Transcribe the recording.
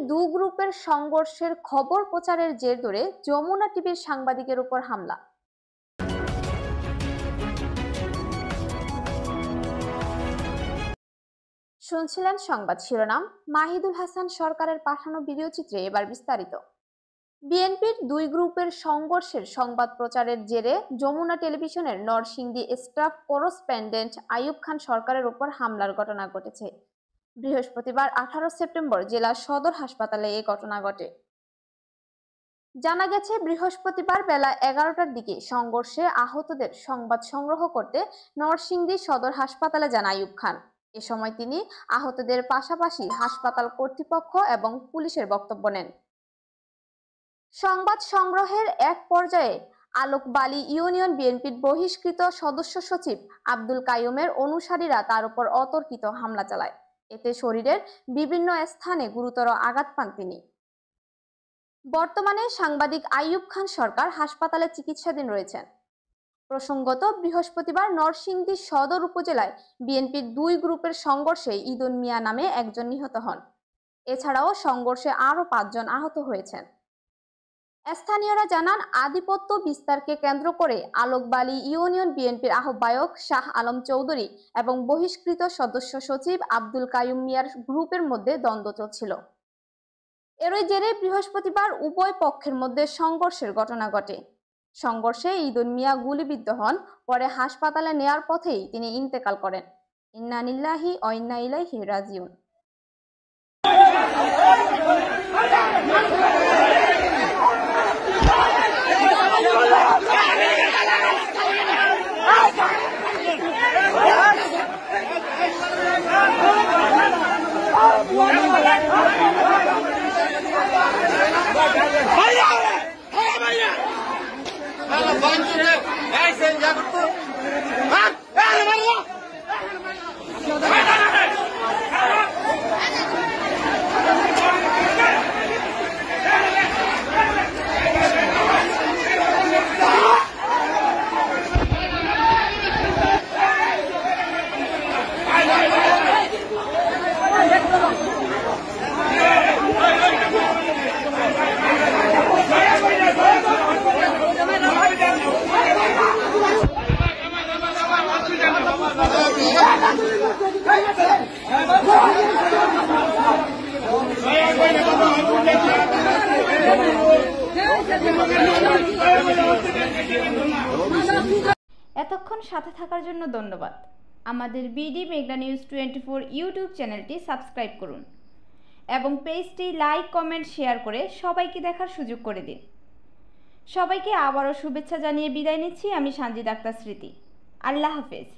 দুই গ্রুপের সংঘর্ষের খবর প্রচারের জের ধরে যমুনা টিভির সাংবাদিকের উপর হামলা। শুনছিলেন সংবাদ শিরোনাম। মাহিদুল হাসান সরকারের পাঠানো ভিডিও চিত্রে এবার বিস্তারিত। বিএনপির দুই গ্রুপের সংঘর্ষের সংবাদ প্রচারের জেরে যমুনা টেলিভিশনের নরসিংদী স্টাফ করেসপন্ডেন্ট আইয়ুব খান সরকারের উপর হামলার ঘটনা ঘটেছে। বৃহস্পতিবার 18 সেপ্টেম্বর জেলা সদর হাসপাতালে এই ঘটনা ঘটে। জানা গেছে, বৃহস্পতিবার বেলা 11টার দিকে সংঘর্ষে আহতদের সংবাদ সংগ্রহ করতে নরসিংদী সদর হাসপাতালে যান আইয়ুব খান। এ সময় তিনি আহতদের পাশাপাশি হাসপাতাল কর্তৃপক্ষ এবং পুলিশের বক্তব্য নেন। সংবাদ সংগ্রহের এক পর্যায়ে আলোকবালী ইউনিয়ন বিএনপির বহিষ্কৃত সদস্য সচিব আব্দুল কাইয়ুমের অনুসারীরা তার উপর অতর্কিত হামলা চালায়। এতে শরীরের বিভিন্ন স্থানে গুরুতর আঘাত পান তিনি। বর্তমানে সাংবাদিক আইয়ুব খান সরকার হাসপাতালে চিকিৎসাধীন রয়েছেন। প্রসঙ্গত, বৃহস্পতিবার নরসিংদী সদর উপজেলায় বিএনপির দুই গ্রুপের সংঘর্ষে ইদন মিয়া নামে একজন নিহত হন। এছাড়াও সংঘর্ষে আরও 5 জন আহত হয়েছেন। স্থানীয়রা জানান, আধিপত্য বিস্তারকে কেন্দ্র করে আলোকবালী ইউনিয়ন বিএনপির আহ্বায়ক শাহ আলম চৌধুরী এবং বহিষ্কৃত সদস্য সচিব আব্দুল কাইয়ুম মিয়ার গ্রুপের মধ্যে দ্বন্দ্ব চলছিল। এরই জেরে বৃহস্পতিবার উভয় পক্ষের মধ্যে সংঘর্ষের ঘটনা ঘটে। সংঘর্ষে ইদন মিয়া গুলিবিদ্ধ হন। পরে হাসপাতালে নেয়ার পথেই তিনি ইন্তেকাল করেন। ইন্না লিল্লাহি ওয়া ইন্না ইলাইহি রাজিউন। এতক্ষণ সাথে থাকার জন্য ধন্যবাদ। আমাদের বিডি মেঘনা নিউজ 24 ইউটিউব চ্যানেলটি সাবস্ক্রাইব করুন এবং পেজটি লাইক, কমেন্ট, শেয়ার করে সবাইকে দেখার সুযোগ করে দিন। সবাইকে আবারও শুভেচ্ছা জানিয়ে বিদায় নিচ্ছি আমি সানজিদ আক্তার স্মৃতি। আল্লাহ হাফেজ।